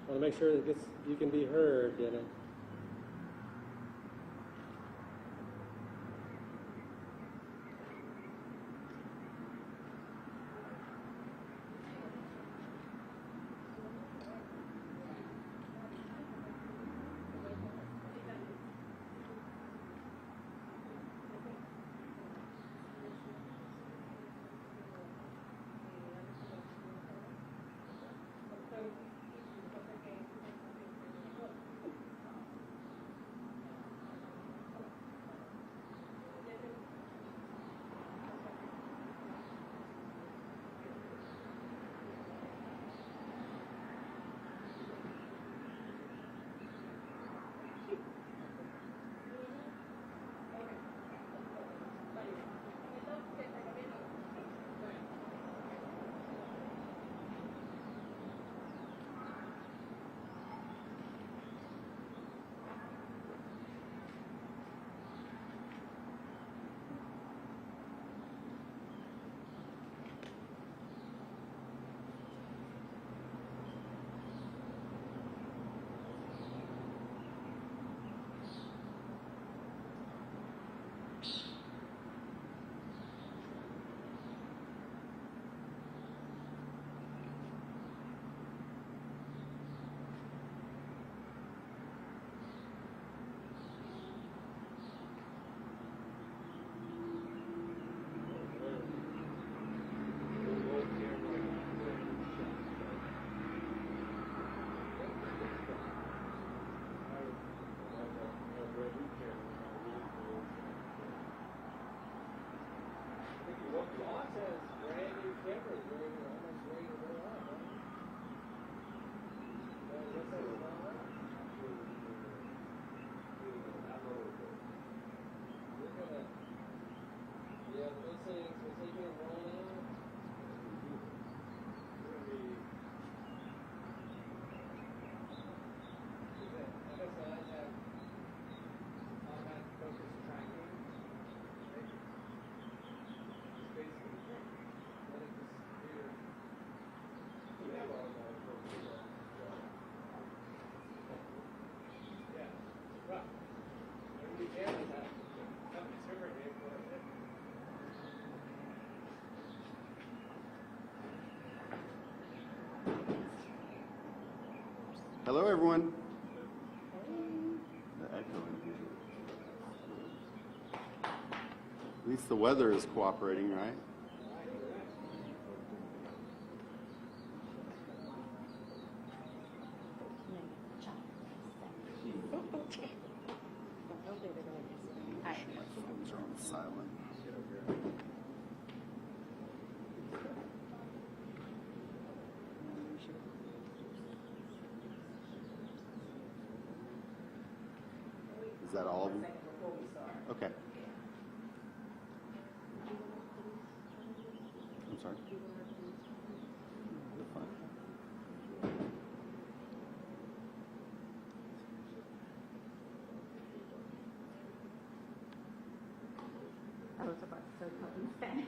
Want to make sure that you can be heard, Dennis. Hello, everyone. The echo in here. At least the weather is cooperating, right? My phones are on silent. Is that all of them? Okay. I'm sorry. You're fine. I was about to say something in Spanish.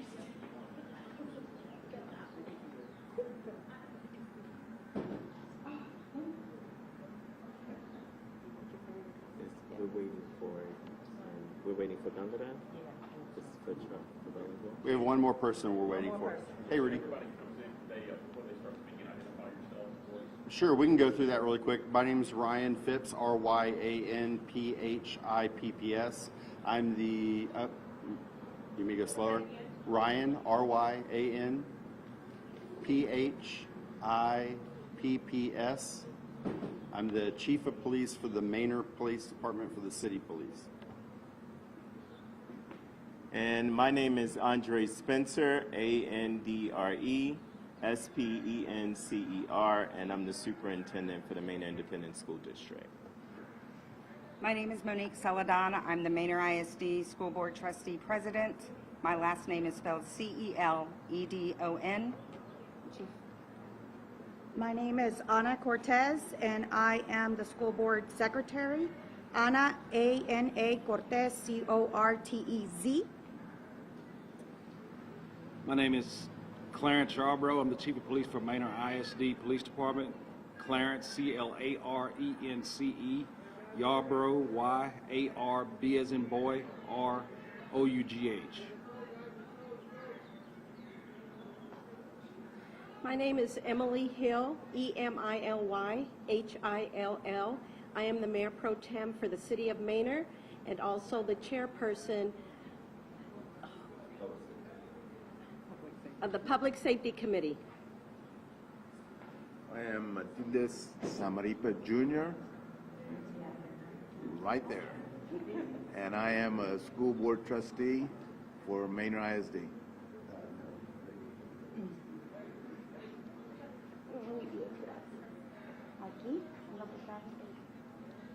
We're waiting for Gandara? Just for Trump available? We have one more person we're waiting for. Hey, Rudy. Sure, we can go through that really quick. My name is Ryan Phipps, R-Y-A-N-P-H-I-P-P-S. I'm the, you may go slower. Ryan, R-Y-A-N-P-H-I-P-P-S. I'm the Chief of Police for the Manor Police Department for the City Police. And my name is Andre Spencer, A-N-D-R-E-S-P-E-N-C-E-R, and I'm the Superintendent for the Manor Independent School District. My name is Monique Celadon. I'm the Manor ISD School Board Trustee President. My last name is spelled C-E-L-E-D-O-N. Chief. My name is Ana Cortez, and I am the School Board Secretary. Ana, A-N-A, Cortez, C-O-R-T-E-Z. My name is Clarence Yarbrough. I'm the Chief of Police for Manor ISD Police Department. Clarence, C-L-A-R-E-N-C-E, Yarborough, Y-A-R-B as in boy, R-O-U-G-H. My name is Emily Hill, E-M-I-L-Y-H-I-L-L. I am the Mayor Pro Tem for the City of Manor and also the Chairperson of the Public Safety Committee. I am Matildes Samaripa Jr., right there. And I am a school board trustee for Manor ISD.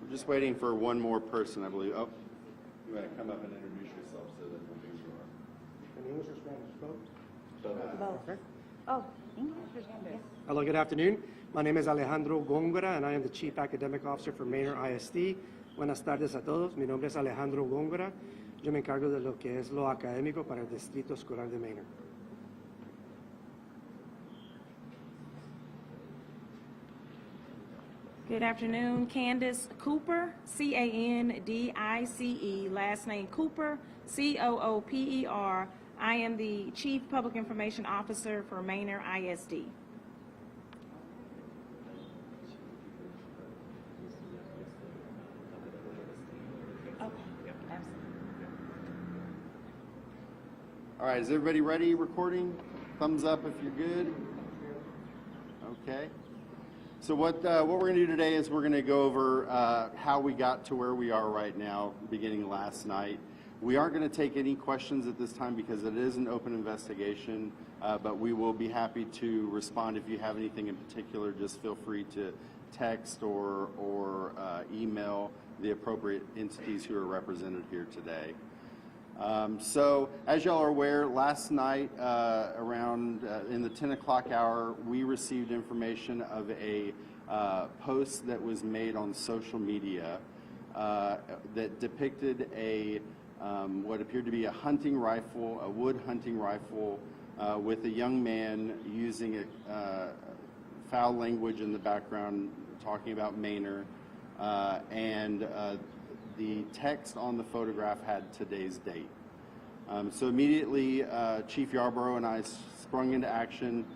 We're just waiting for one more person, I believe. Oh, you want to come up and introduce yourself so that we know who you are. In English or Spanish? Both? Both. Oh, English or Spanish? Hello, good afternoon. My name is Alejandro Góngora, and I am the Chief Academic Officer for Manor ISD. Buenas tardes a todos. Mi nombre es Alejandro Góngora. Yo me encargo de lo que es lo académico para el Distrito Escolar de Manor. Good afternoon, Candace Cooper, C-A-N-D-I-C-E, last name Cooper, C-O-O-P-E-R. I am the Chief Public Information Officer for Manor ISD. All right, is everybody ready? Recording? Thumbs up if you're good. Okay. So what we're going to do today is we're going to go over how we got to where we are right now, beginning last night. We aren't going to take any questions at this time because it is an open investigation, but we will be happy to respond if you have anything in particular. Just feel free to text or email the appropriate entities who are represented here today. So as y'all are aware, last night around in the 10 o'clock hour, we received information of a post that was made on social media that depicted a what appeared to be a hunting rifle, a wood hunting rifle, with a young man using foul language in the background, talking about Manor, and the text on the photograph had today's date. So immediately, Chief Yarborough and I sprung into action.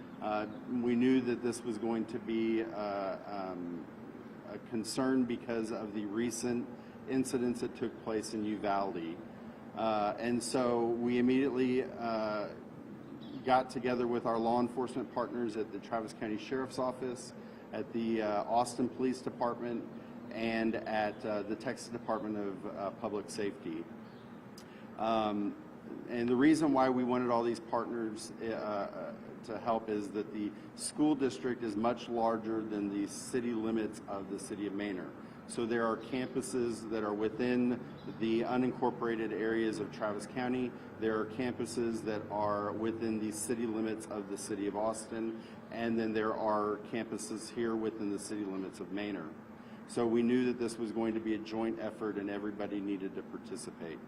We knew that this was going to be a concern because of the recent incidents that took place in Uvalde. And so we immediately got together with our law enforcement partners at the Travis County Sheriff's Office, at the Austin Police Department, and at the Texas Department of Public Safety. And the reason why we wanted all these partners to help is that the school district is much larger than the city limits of the city of Manor. So there are campuses that are within the unincorporated areas of Travis County. There are campuses that are within the city limits of the city of Austin. And then there are campuses here within the city limits of Manor. So we knew that this was going to be a joint effort and everybody needed to participate.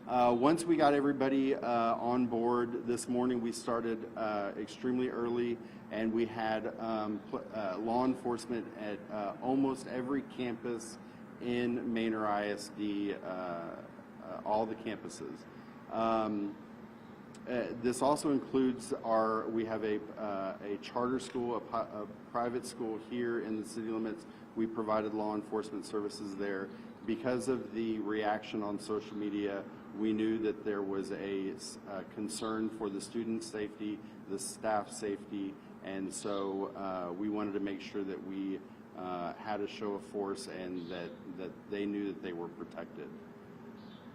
Once we got everybody on board this morning, we started extremely early, and we had law enforcement at almost every campus in Manor ISD, all the campuses. This also includes we have a charter school, a private school here in the city limits. We provided law enforcement services there. Because of the reaction on social media, we knew that there was a concern for the student safety, the staff safety, and so we wanted to make sure that we had a show of force and that they knew that they were protected.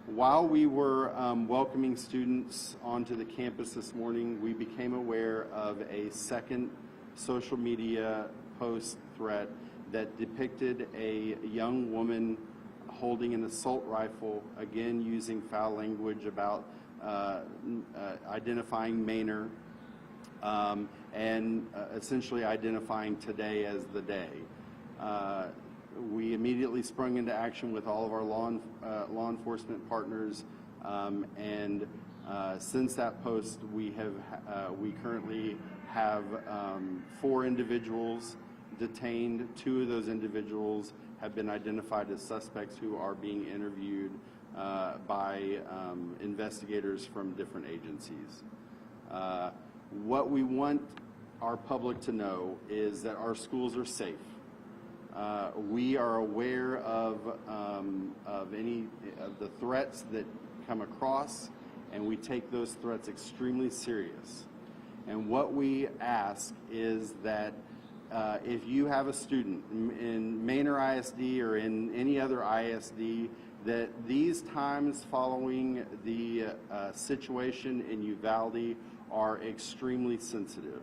While we were welcoming students onto the campus this morning, we became aware of a second social media post threat that depicted a young woman holding an assault rifle, again using foul language about identifying Manor and essentially identifying today as the day. We immediately sprung into action with all of our law enforcement partners, and since that post, we currently have 4 individuals detained. 2 of those individuals have been identified as suspects who are being interviewed by investigators from different agencies. What we want our public to know is that our schools are safe. We are aware of any of the threats that come across, and we take those threats extremely serious. And what we ask is that if you have a student in Manor ISD or in any other ISD, that these times following the situation in Uvalde are extremely sensitive.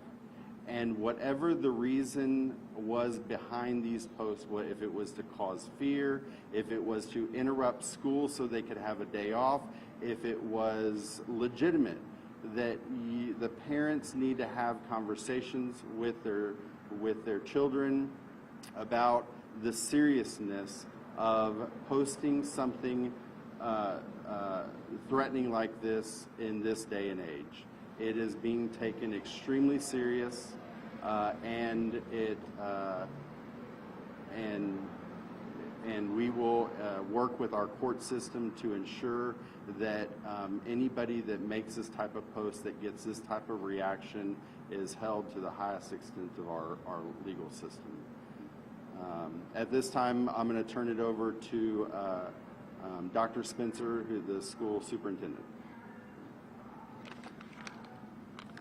And whatever the reason was behind these posts, if it was to cause fear, if it was to interrupt school so they could have a day off, if it was legitimate, that the parents need to have conversations with their children about the seriousness of posting something threatening like this in this day and age. It is being taken extremely serious, and we will work with our court system to ensure that anybody that makes this type of post, that gets this type of reaction, is held to the highest extent of our legal system. At this time, I'm going to turn it over to Dr. Spencer, who's the school superintendent.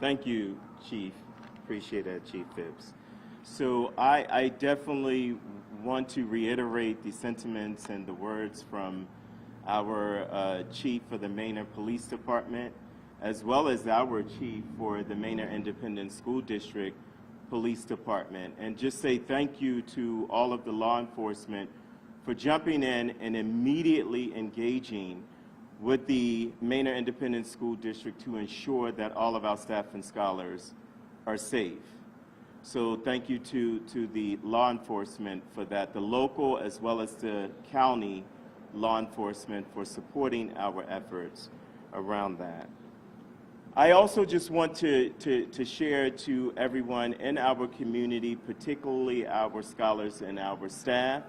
Thank you, Chief. Appreciate that, Chief Phipps. So I definitely want to reiterate the sentiments and the words from our Chief for the Manor Police Department, as well as our Chief for the Manor Independent School District Police Department, and just say thank you to all of the law enforcement for jumping in and immediately engaging with the Manor Independent School District to ensure that all of our staff and scholars are safe. So thank you to the law enforcement for that, the local as well as the county law enforcement for supporting our efforts around that. I also just want to share to everyone in our community, particularly our scholars and our staff,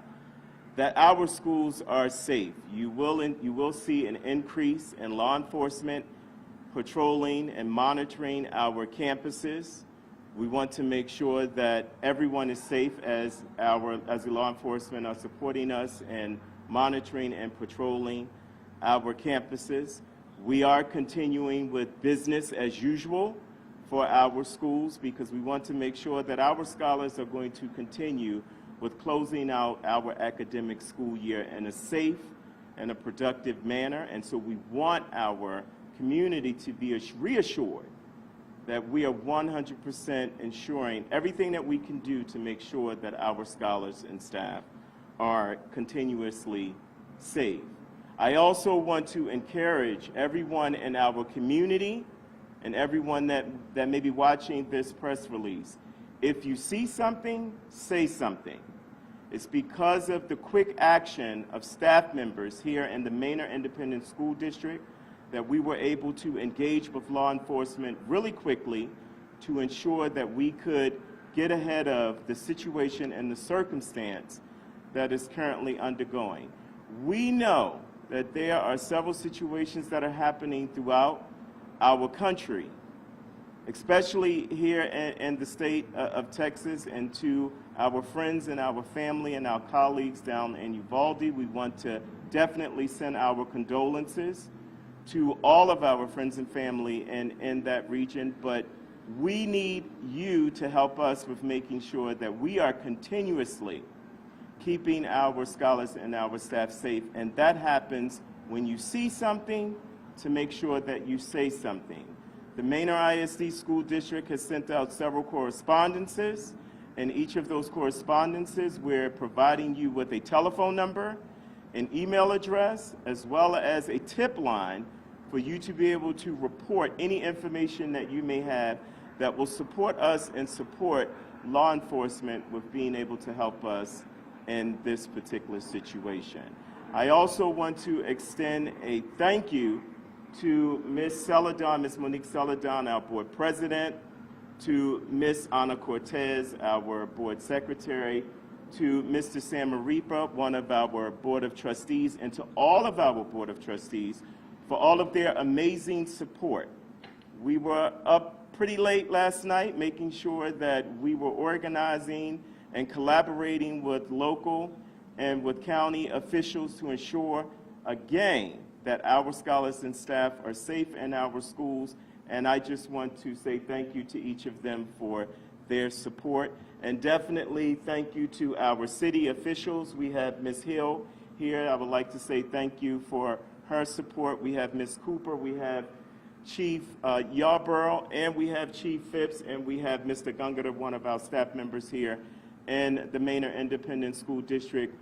that our schools are safe. You will see an increase in law enforcement patrolling and monitoring our campuses. We want to make sure that everyone is safe as the law enforcement are supporting us and monitoring and patrolling our campuses. We are continuing with business as usual for our schools because we want to make sure that our scholars are going to continue with closing out our academic school year in a safe and a productive manner. And so we want our community to be reassured that we are 100% ensuring everything that we can do to make sure that our scholars and staff are continuously safe. I also want to encourage everyone in our community and everyone that may be watching this press release. If you see something, say something. It's because of the quick action of staff members here in the Manor Independent School District that we were able to engage with law enforcement really quickly to ensure that we could get ahead of the situation and the circumstance that is currently undergoing. We know that there are several situations that are happening throughout our country, especially here in the state of Texas, and to our friends and our family and our colleagues down in Uvalde. We want to definitely send our condolences to all of our friends and family in that region, but we need you to help us with making sure that we are continuously keeping our scholars and our staff safe, and that happens when you see something to make sure that you say something. The Manor ISD School District has sent out several correspondences. In each of those correspondences, we're providing you with a telephone number, an email address, as well as a tip line for you to be able to report any information that you may have that will support us and support law enforcement with being able to help us in this particular situation. I also want to extend a thank you to Ms. Celadon, Ms. Monique Celadon, our board president, to Ms. Ana Cortez, our board secretary, to Mr. Sam Maripa, one of our board of trustees, and to all of our board of trustees for all of their amazing support. We were up pretty late last night making sure that we were organizing and collaborating with local and with county officials to ensure, again, that our scholars and staff are safe in our schools. And I just want to say thank you to each of them for their support. And definitely thank you to our city officials. We have Ms. Hill here. I would like to say thank you for her support. We have Ms. Cooper, we have Chief Yarborough, and we have Chief Phipps, and we have Mr. Gungada, one of our staff members here, and the Manor Independent School District,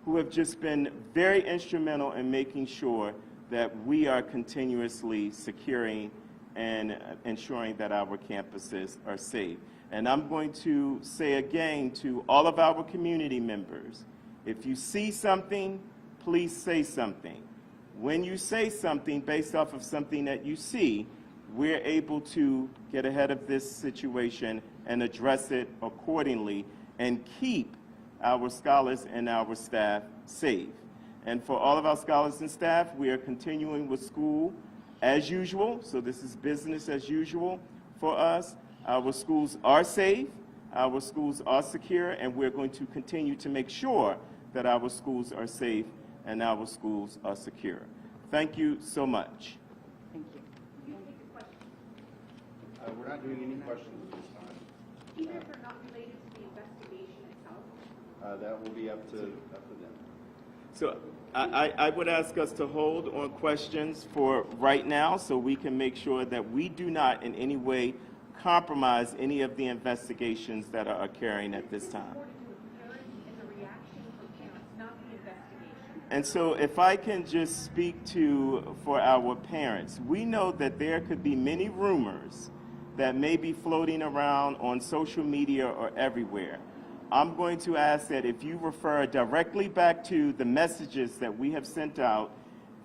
who have just been very instrumental in making sure that we are continuously securing and ensuring that our campuses are safe. And I'm going to say again to all of our community members, if you see something, please say something. When you say something based off of something that you see, we're able to get ahead of this situation and address it accordingly and keep our scholars and our staff safe. And for all of our scholars and staff, we are continuing with school as usual. So this is business as usual for us. Our schools are safe, our schools are secure, and we're going to continue to make sure that our schools are safe and our schools are secure. Thank you so much. Thank you. We're not doing any questions at this time. Even if they're not related to the investigation itself? That will be up to them. So I would ask us to hold on questions for right now so we can make sure that we do not in any way compromise any of the investigations that are occurring at this time. And so if I can just speak for our parents, we know that there could be many rumors that may be floating around on social media or everywhere. I'm going to ask that if you refer directly back to the messages that we have sent out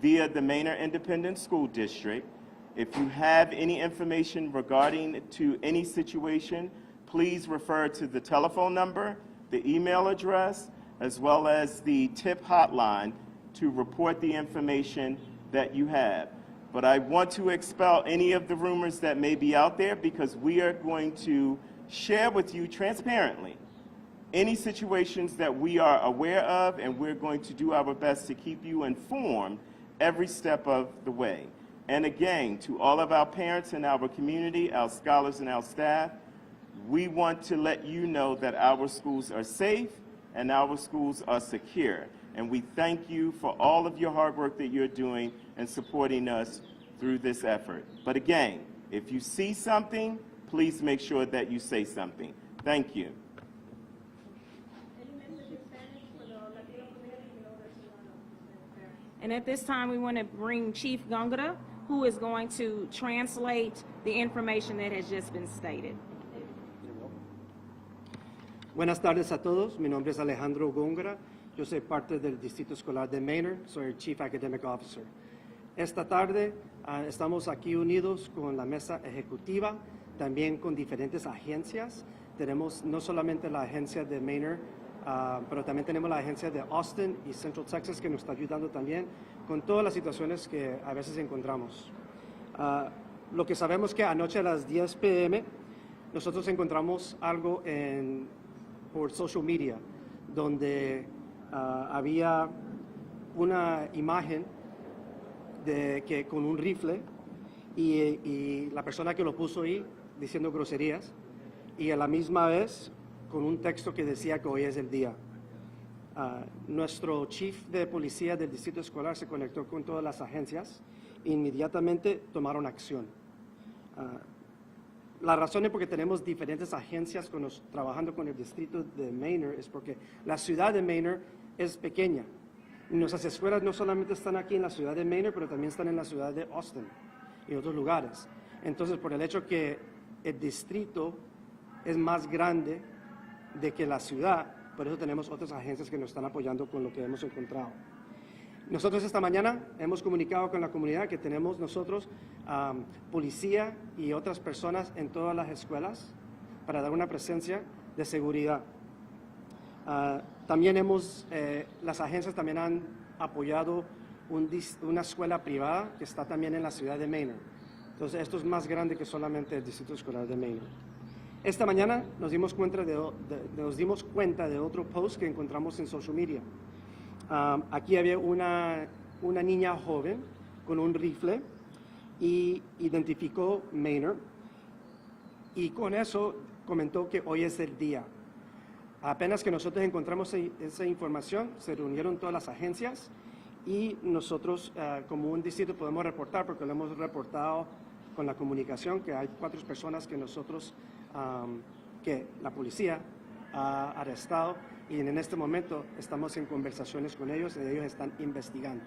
via the Manor Independent School District, if you have any information regarding to any situation, please refer to the telephone number, the email address, as well as the tip hotline to report the information that you have. But I want to expel any of the rumors that may be out there because we are going to share with you transparently any situations that we are aware of, and we're going to do our best to keep you informed every step of the way. And again, to all of our parents in our community, our scholars and our staff, we want to let you know that our schools are safe and our schools are secure. And we thank you for all of your hard work that you're doing and supporting us through this effort. But again, if you see something, please make sure that you say something. Thank you. And at this time, we want to bring Chief Gungada, who is going to translate the information that has just been stated. Buenas tardes a todos. Mi nombre es Alejandro Góngora. Yo soy parte del Distrito Escolar de Manor. Soy el Chief Academic Officer. Esta tarde estamos aquí unidos con la mesa ejecutiva, también con diferentes agencias. Tenemos no solamente la agencia de Manor, pero también tenemos la agencia de Austin y Central Texas que nos está ayudando también con todas las situaciones que a veces encontramos. Lo que sabemos que anoche a las 10 p.m. nosotros encontramos algo por social media donde había una imagen con un rifle y la persona que lo puso ahí diciendo groserías y a la misma vez con un texto que decía que hoy es el día. Nuestro chief de policía del distrito escolar se conectó con todas las agencias e inmediatamente tomaron acción. La razón es porque tenemos diferentes agencias trabajando con el distrito de Manor es porque la ciudad de Manor es pequeña. Nuestras escuelas no solamente están aquí en la ciudad de Manor, pero también están en la ciudad de Austin y otros lugares. Entonces, por el hecho que el distrito es más grande de que la ciudad, por eso tenemos otras agencias que nos están apoyando con lo que hemos encontrado. Nosotros esta mañana hemos comunicado con la comunidad que tenemos nosotros policía y otras personas en todas las escuelas para dar una presencia de seguridad. También las agencias también han apoyado una escuela privada que está también en la ciudad de Manor. Entonces, esto es más grande que solamente el Distrito Escolar de Manor. Esta mañana nos dimos cuenta de otro post que encontramos en social media. Aquí había una niña joven con un rifle y identificó Manor, y con eso comentó que hoy es el día. Apenas que nosotros encontramos esa información, se reunieron todas las agencias y nosotros como un distrito podemos reportar, porque lo hemos reportado con la comunicación, que hay 4 personas que que la policía ha arrestado, y en este momento estamos en conversaciones con ellos y ellos están investigando.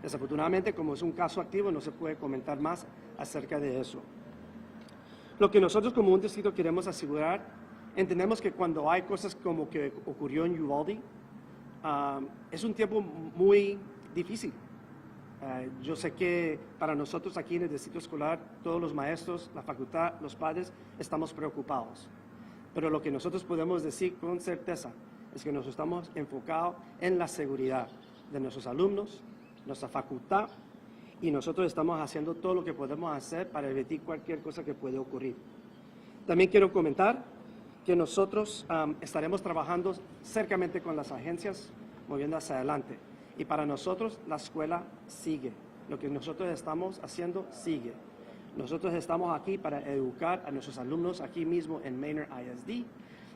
Desafortunadamente, como es un caso activo, no se puede comentar más acerca de eso. Lo que nosotros como un distrito queremos asegurar, entendemos que cuando hay cosas como que ocurrió en Uvalde, es un tiempo muy difícil. Yo sé que para nosotros aquí en el distrito escolar, todos los maestros, la facultad, los padres, estamos preocupados. Pero lo que nosotros podemos decir con certeza es que nos estamos enfocados en la seguridad de nuestros alumnos, nuestra facultad, y nosotros estamos haciendo todo lo que podemos hacer para evitar cualquier cosa que puede ocurrir. También quiero comentar que nosotros estaremos trabajando cercamente con las agencias, moviendo hacia adelante. Y para nosotros la escuela sigue. Lo que nosotros estamos haciendo sigue. Nosotros estamos aquí para educar a nuestros alumnos aquí mismo en Manor ISD,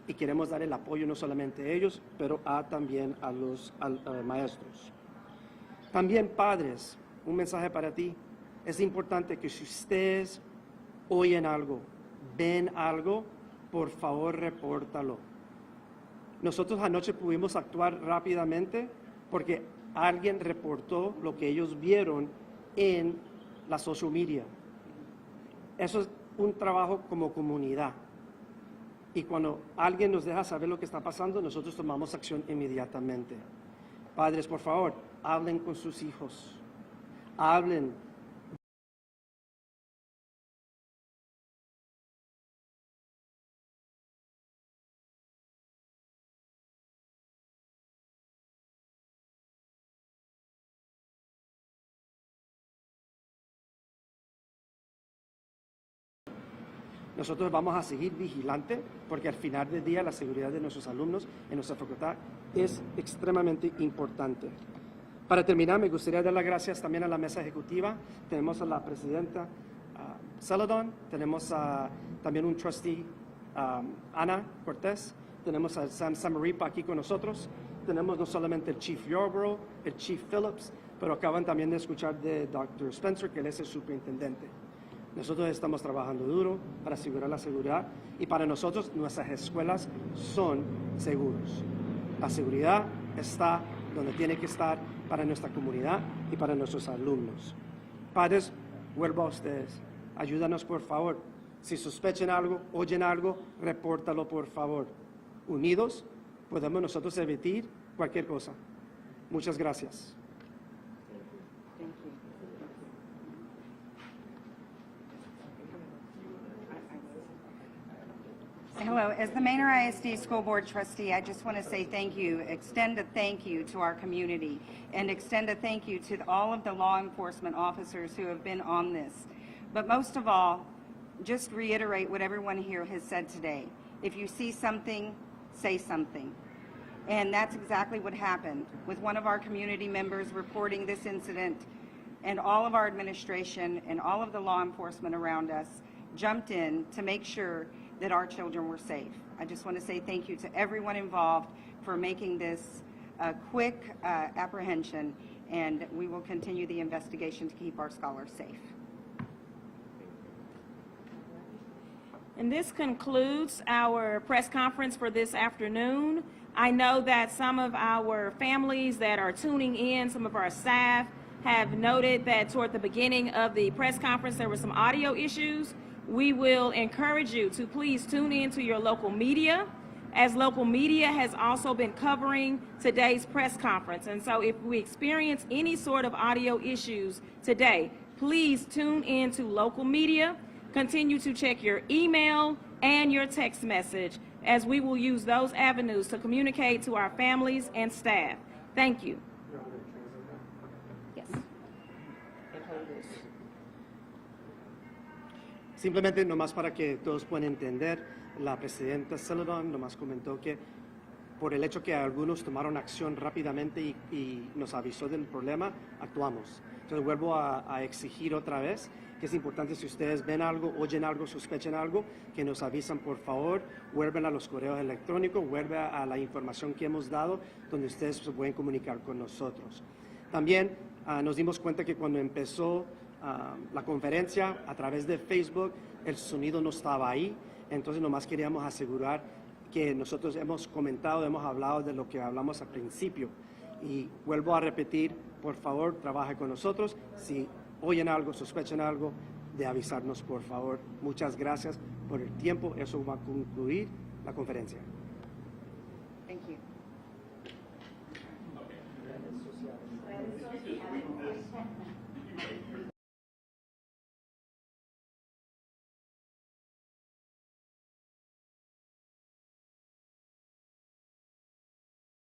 y queremos dar el apoyo no solamente a ellos, pero también a los maestros. También, padres, un mensaje para ti. Es importante que si ustedes oyen algo, ven algo, por favor, repórtalo. Nosotros anoche pudimos actuar rápidamente porque alguien reportó lo que ellos vieron en la social media. Eso es un trabajo como comunidad. Y cuando alguien nos deja saber lo que está pasando, nosotros tomamos acción inmediatamente. Padres, por favor, hablen con sus hijos. Hablen. Nosotros vamos a seguir vigilantes porque al final del día la seguridad de nuestros alumnos en nuestra facultad es extremadamente importante. Para terminar, me gustaría dar las gracias también a la mesa ejecutiva. Tenemos a la presidenta Celadon, tenemos también un trustee, Ana Cortés, tenemos a Sam Samaripa aquí con nosotros, tenemos no solamente el Chief Yarborough, el Chief Phillips, pero acaban también de escuchar de Dr. Spencer, que él es el superintendente. Nosotros estamos trabajando duro para asegurar la seguridad, y para nosotros nuestras escuelas son seguros. La seguridad está donde tiene que estar para nuestra comunidad y para nuestros alumnos. Padres, vuelvo a ustedes. Ayúdanos, por favor. Si sospechen algo, oyen algo, repórtalo, por favor. Unidos podemos nosotros evitar cualquier cosa. Muchas gracias. Hello, as the Manor ISD School Board Trustee, I just want to say thank you, extend a thank you to our community, and extend a thank you to all of the law enforcement officers who have been on this. But most of all, just reiterate what everyone here has said today. If you see something, say something. And that's exactly what happened with one of our community members reporting this incident, and all of our administration and all of the law enforcement around us jumped in to make sure that our children were safe. I just want to say thank you to everyone involved for making this a quick apprehension, and we will continue the investigation to keep our scholars safe. And this concludes our press conference for this afternoon. I know that some of our families that are tuning in, some of our staff, have noted that toward the beginning of the press conference there were some audio issues. We will encourage you to please tune in to your local media, as local media has also been covering today's press conference. And so if we experience any sort of audio issues today, Please tune in to local media. Continue to check your email and your text message, as we will use those avenues to communicate to our families and staff. Thank you. Yes. Simplemente nomás para que todos puedan entender, la presidenta Celedon nomás comentó que por el hecho que algunos tomaron acción rápidamente y nos avisó del problema, actuamos. Entonces vuelvo a exigir otra vez que es importante, si ustedes ven algo, oyen algo, sospechen algo, que nos avisan por favor, vuelven a los correos electrónicos, vuelven a la información que hemos dado, donde ustedes se pueden comunicar con nosotros. También nos dimos cuenta que cuando empezó la conferencia a través de Facebook, el sonido no estaba ahí, entonces nomás queríamos asegurar que nosotros hemos comentado, hemos hablado de lo que hablamos al principio. Y vuelvo a repetir, por favor, trabaje con nosotros. Si oyen algo, sospechen algo, de avisarnos, por favor. Muchas gracias por el tiempo. Eso va a concluir la conferencia. Thank you.